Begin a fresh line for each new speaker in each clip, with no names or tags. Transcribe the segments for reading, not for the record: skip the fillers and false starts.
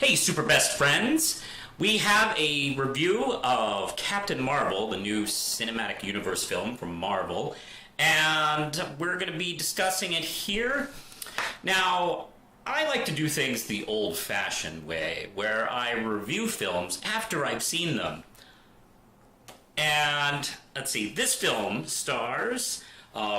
Hey, super best friends! We have a review of Captain Marvel, the new cinematic universe film from Marvel, and we're going to be discussing it here. Now, I like to do things the old fashioned way, where I review films after I've seen them. And let's see, this film stars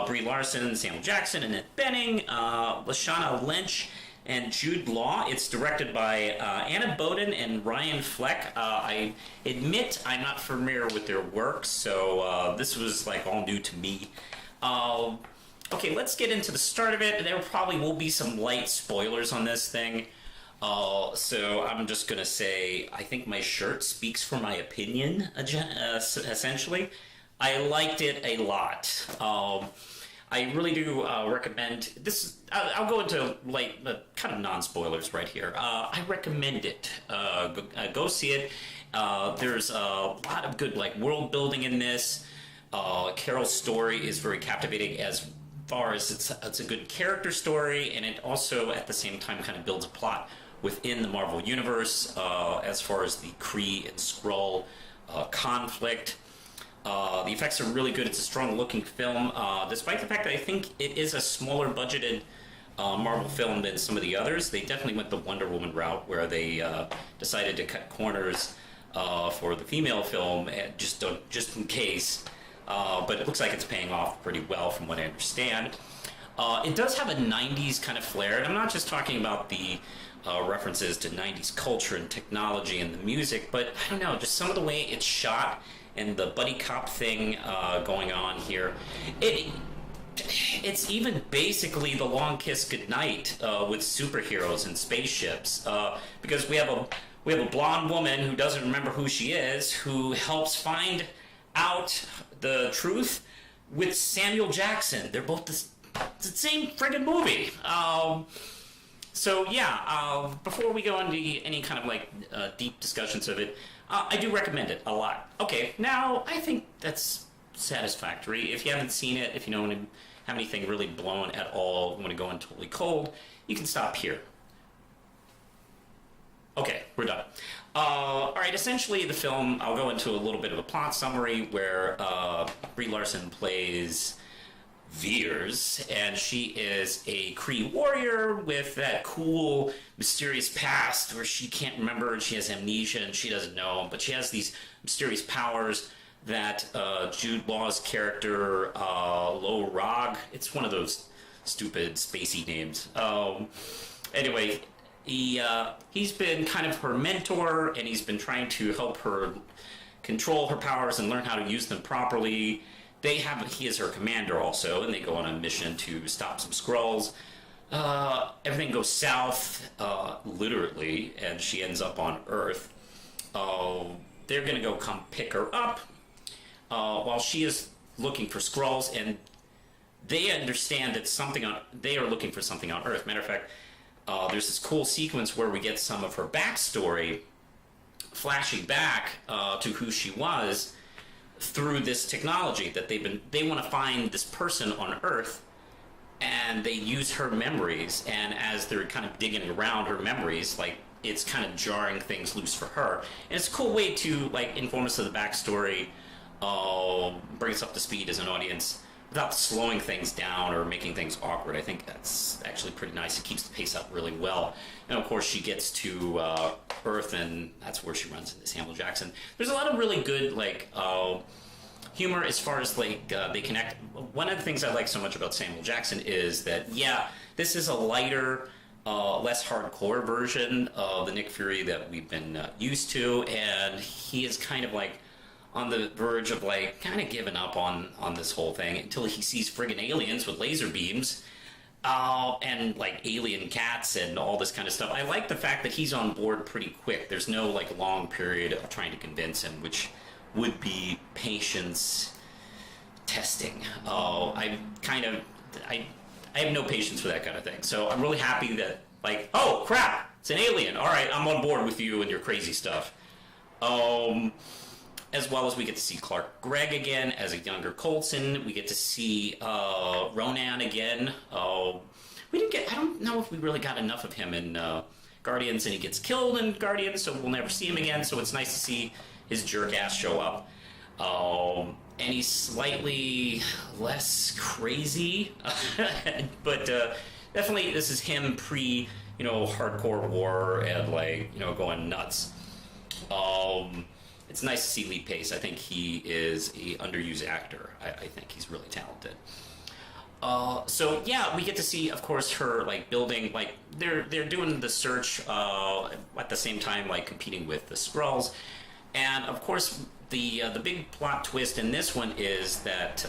Brie Larson, Samuel Jackson, Annette Bening, Lashana Lynch, and Jude Law. It's directed by Anna Boden and Ryan Fleck. I admit I'm not familiar with their work, so this was like all new to me. Okay, let's get into the start of it. There probably will be some light spoilers on this thing. So I'm just going to say I think my shirt speaks for my opinion, essentially. I liked it a lot. I really do recommend this. I'll go into kind of non-spoilers right here. I recommend it. Go see it. There's a lot of good world building in this. Carol's story is very captivating as far as it's a good character story, and it also at the same time kind of builds a plot within the Marvel universe as far as the Kree and Skrull conflict. The effects are really good. It's a strong-looking film, despite the fact that I think it is a smaller budgeted Marvel film than some of the others. They definitely went the Wonder Woman route, where they decided to cut corners for the female film, just in case. But it looks like it's paying off pretty well, from what I understand. It does have a '90s kind of flair, and I'm not just talking about the references to '90s culture and technology and the music, but I don't know, just some of the way it's shot and the buddy cop thing going on here. It's even basically The Long Kiss Goodnight with superheroes and spaceships, because we have a blonde woman who doesn't remember who she is, who helps find out the truth with Samuel Jackson. They're both the same friggin' movie. So yeah, before we go into any kind of deep discussions of it, I do recommend it a lot. Okay, now I think that's satisfactory. If you haven't seen it, if you don't have anything really blown at all, want to go in totally cold, you can stop here. Okay, we're done. Alright, essentially the film, I'll go into a little bit of a plot summary where Brie Larson plays Veers, and she is a Kree warrior with that cool, mysterious past where she can't remember and she has amnesia and she doesn't know, but she has these mysterious powers that Jude Law's character, Lo Rog, it's one of those stupid spacey names. Anyway, he's been kind of her mentor, and he's been trying to help her control her powers and learn how to use them properly. He is her commander also, and they go on a mission to stop some Skrulls. Everything goes south, literally, and she ends up on Earth. They're gonna go come pick her up, while she is looking for Skrulls, and they understand that they are looking for something on Earth. Matter of fact, there's this cool sequence where we get some of her backstory flashing back to who she was through this technology that they want to find this person on Earth, and they use her memories, and as they're kind of digging around her memories, it's kind of jarring things loose for her. And it's a cool way to inform us of the backstory, bring us up to speed as an audience without slowing things down or making things awkward. I think that's actually pretty nice. It keeps the pace up really well. And of course she gets to Earth, and that's where she runs into Samuel Jackson. There's a lot of really good humor as far as they connect. One of the things I like so much about Samuel Jackson is that, yeah, this is a lighter, less hardcore version of the Nick Fury that we've been used to, and he is kind of on the verge of kind of giving up on this whole thing until he sees friggin' aliens with laser beams, and alien cats and all this kind of stuff. I like the fact that he's on board pretty quick. There's no long period of trying to convince him, which would be patience testing. I have no patience for that kind of thing. So I'm really happy that oh crap, it's an alien. All right, I'm on board with you and your crazy stuff. As well as we get to see Clark Gregg again as a younger Coulson. We get to see Ronan again. I don't know if we really got enough of him in Guardians, and he gets killed in Guardians, so we'll never see him again. So it's nice to see his jerk ass show up. And he's slightly less crazy, but definitely this is him pre, hardcore war and going nuts. It's nice to see Lee Pace. I think he is a underused actor. I think he's really talented. So yeah, we get to see, of course, her building, they're doing the search at the same time competing with the Skrulls, and of course the big plot twist in this one is that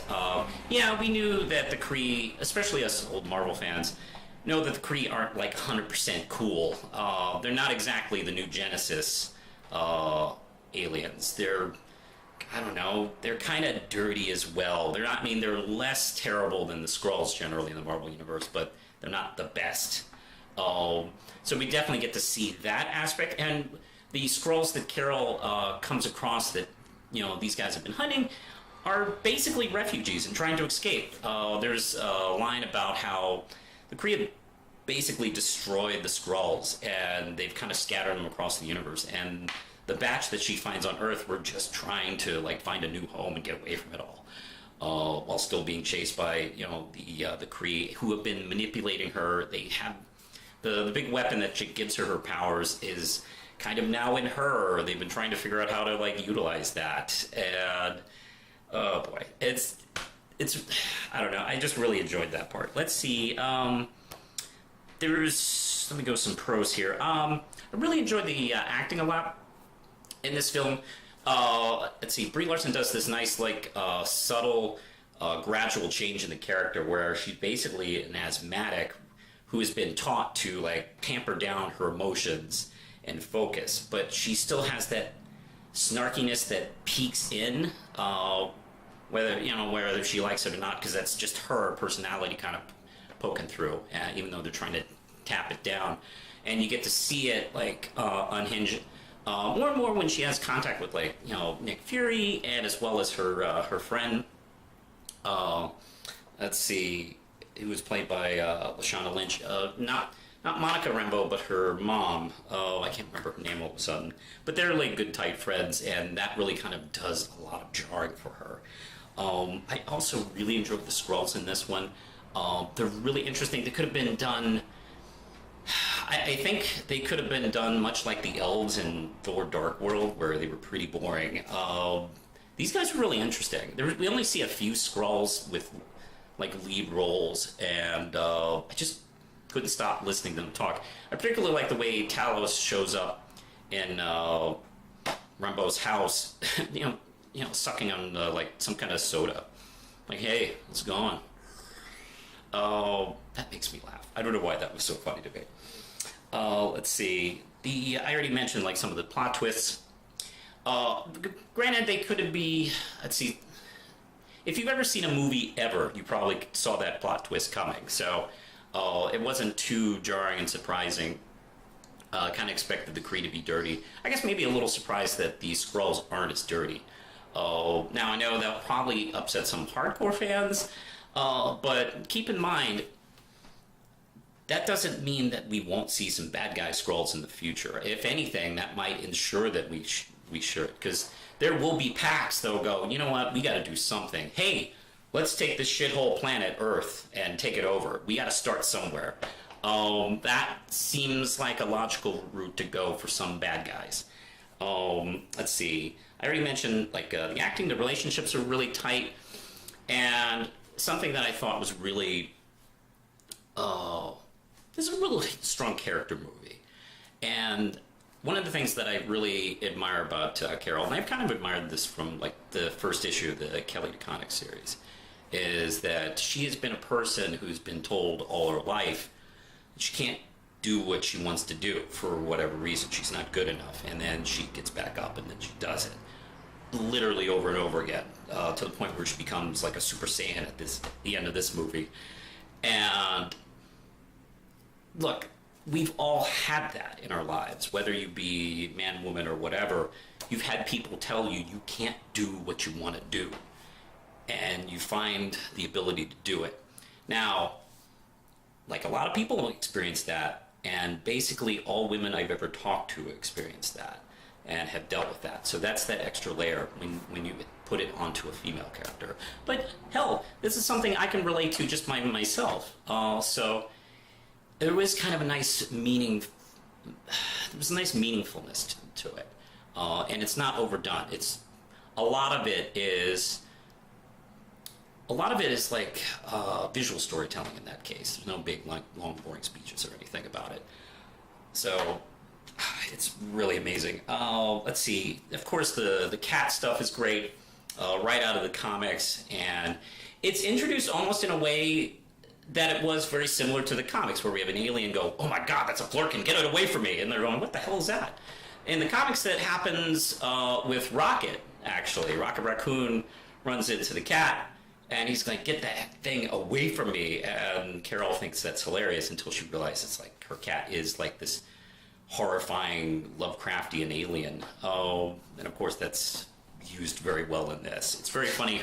we knew that the Kree, especially us old Marvel fans, know that the Kree aren't 100% cool. They're not exactly the new Genesis aliens. They're, I don't know, they're kind of dirty as well. They're not, they're less terrible than the Skrulls generally in the Marvel Universe, but they're not the best. So we definitely get to see that aspect. And the Skrulls that Carol comes across that, these guys have been hunting are basically refugees and trying to escape. There's a line about how the Kree have basically destroyed the Skrulls, and they've kind of scattered them across the universe. And the batch that she finds on Earth were just trying to find a new home and get away from it all, while still being chased by the Kree, who have been manipulating her. They have the big weapon that gives her powers is kind of now in her. They've been trying to figure out how to utilize that, and oh boy, it's I don't know. I just really enjoyed that part. Let's see. Let me go some pros here. I really enjoyed the acting a lot in this film. Let's see. Brie Larson does this nice, subtle, gradual change in the character where she's basically an asthmatic who has been taught to tamper down her emotions and focus, but she still has that snarkiness that peeks in, whether she likes it or not, because that's just her personality kind of poking through, even though they're trying to tap it down. And you get to see it unhinge more and more when she has contact with Nick Fury, and as well as her friend. Let's see, who was played by Lashana Lynch. Not Monica Rambeau, but her mom. Oh, I can't remember her name all of a sudden. But they're good, tight friends, and that really kind of does a lot of jarring for her. I also really enjoyed the Skrulls in this one. They're really interesting. They could have been done... I think they could have been done much like the elves in Thor Dark World, where they were pretty boring. These guys were really interesting. We only see a few Skrulls with lead roles, and I just couldn't stop listening to them talk. I particularly like the way Talos shows up in Rambeau's house, sucking on some kind of soda. Hey, what's going on? That makes me laugh. I don't know why that was so funny to me. Let's see. I already mentioned some of the plot twists. Granted, they could be. Let's see. If you've ever seen a movie ever, you probably saw that plot twist coming. So it wasn't too jarring and surprising. Kind of expected the Kree to be dirty. I guess maybe a little surprised that these Skrulls aren't as dirty. Now I know that'll probably upset some hardcore fans, but keep in mind, that doesn't mean that we won't see some bad guy Skrulls in the future. If anything, that might ensure that we should, because there will be packs that'll go, you know what, we got to do something. Hey, let's take this shithole planet Earth and take it over. We got to start somewhere. That seems like a logical route to go for some bad guys. Let's see. I already mentioned the acting, the relationships are really tight, and something that I thought was really this is a really strong character movie. And one of the things that I really admire about Carol, and I've kind of admired this from the first issue of the Kelly DeConnick series, is that she has been a person who's been told all her life that she can't do what she wants to do for whatever reason. She's not good enough, and then she gets back up and then she does it literally over and over again, to the point where she becomes a Super Saiyan at the end of this movie. And look, we've all had that in our lives, whether you be man, woman, or whatever. You've had people tell you you can't do what you want to do, and you find the ability to do it. Now, a lot of people experience that And basically all women I've ever talked to experience that and have dealt with that. So that's that extra layer when you put it onto a female character. But hell, this is something I can relate to just myself. So there was kind of a nice there was a nice meaningfulness to it. And it's not overdone. A lot of it is like visual storytelling in that case. There's no big, like, long, boring speeches or anything about it. So it's really amazing. Let's see. Of course, the cat stuff is great, right out of the comics, and it's introduced almost in a way that it was very similar to the comics, where we have an alien go, "Oh my God, that's a Flurkin! Get it away from me!" And they're going, "What the hell is that?" In the comics, that happens with Rocket. Actually, Rocket Raccoon runs into the cat, and he's like, "Get that thing away from me!" And Carol thinks that's hilarious until she realizes, like, her cat is like this horrifying Lovecraftian alien. And of course that's used very well in this. It's very funny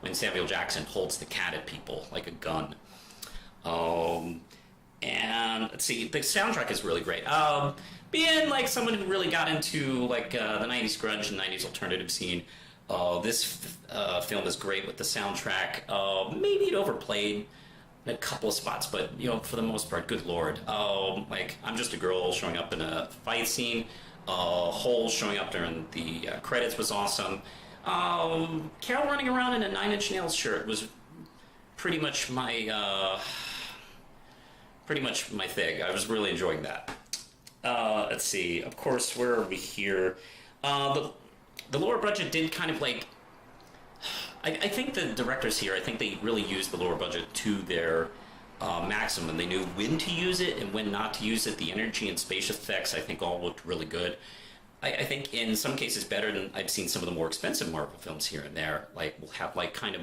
when Samuel Jackson holds the cat at people like a gun. And let's see, the soundtrack is really great. Being like someone who really got into like the 90s grunge and 90s alternative scene, this film is great with the soundtrack. Maybe it overplayed in a couple of spots, but for the most part, good lord. Like, I'm Just a Girl showing up in a fight scene, Hole showing up during the credits was awesome. Carol running around in a Nine Inch Nails shirt was pretty much my thing. I was really enjoying that. Let's see. Of course, where are we here? The lower budget did kind of like. I think the directors here, I think they really used the lower budget to their maximum. They knew when to use it and when not to use it. The energy and space effects, I think, all looked really good. I think in some cases better than I've seen some of the more expensive Marvel films here and there. Like, will have like kind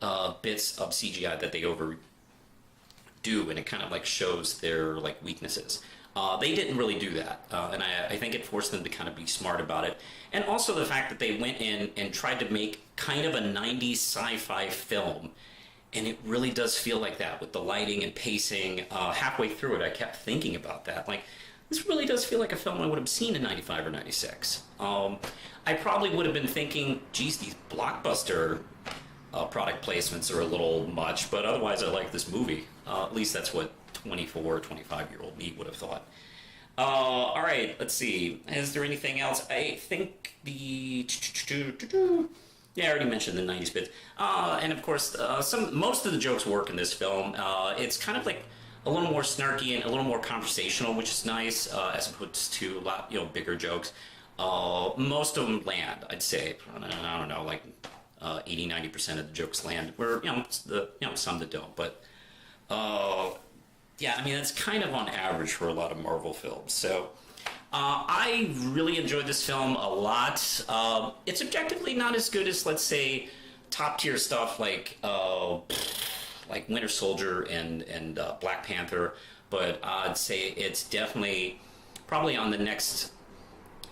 of bits of CGI that they overdo, and it kind of like shows their like weaknesses. They didn't really do that, and I think it forced them to kind of be smart about it. And also the fact that they went in and tried to make kind of a 90s sci-fi film, and it really does feel like that with the lighting and pacing. Halfway through it, I kept thinking about that. Like, this really does feel like a film I would have seen in 95 or 96. I probably would have been thinking, geez, these blockbuster product placements are a little much, but otherwise I like this movie. At least that's what 24 or 25-year-old me would have thought. All right, let's see. Is there anything else? I think yeah, I already mentioned the 90s bits. And of course, most of the jokes work in this film. It's kind of like a little more snarky and a little more conversational, which is nice, as opposed to a lot, bigger jokes. Most of them land, I'd say. I don't know, like 80-90% of the jokes land. Where some that don't, but yeah, I mean, that's kind of on average for a lot of Marvel films. So I really enjoyed this film a lot. It's objectively not as good as, let's say, top tier stuff like Winter Soldier and Black Panther, but I'd say it's definitely probably on the next.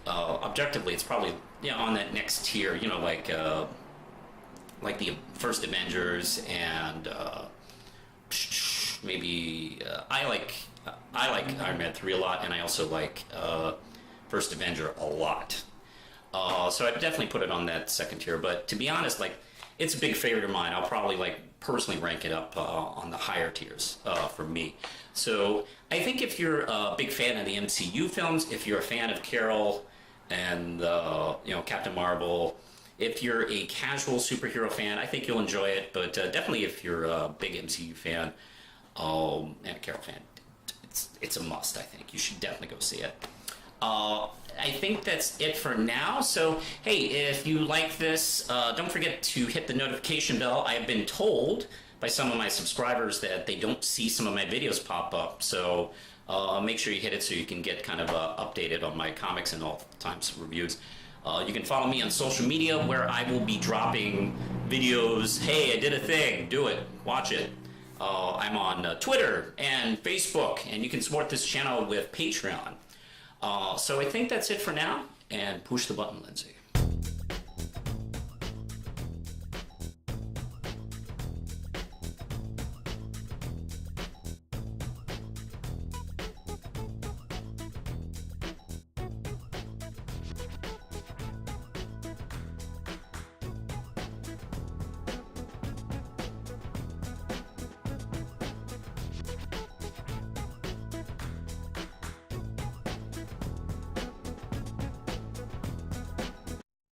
Objectively, it's probably on that next tier. Like the first Avengers and maybe I like Iron Man 3 a lot, and I also like First Avenger a lot. So I'd definitely put it on that second tier. But to be honest, like, it's a big favorite of mine. I'll probably personally rank it up on the higher tiers for me. So I think if you're a big fan of the MCU films, if you're a fan of Carol and Captain Marvel, if you're a casual superhero fan, I think you'll enjoy it. But definitely if you're a big MCU fan and a Carol fan, it's a must. I think you should definitely go see it. I think that's it for now. So, hey, if you like this, don't forget to hit the notification bell. I have been told by some of my subscribers that they don't see some of my videos pop up. So make sure you hit it so you can get kind of updated on my comics and all times of reviews. You can follow me on social media where I will be dropping videos. Hey, I did a thing. Do it. Watch it. I'm on Twitter and Facebook, and you can support this channel with Patreon. So I think that's it for now, and push the button, Lindsay.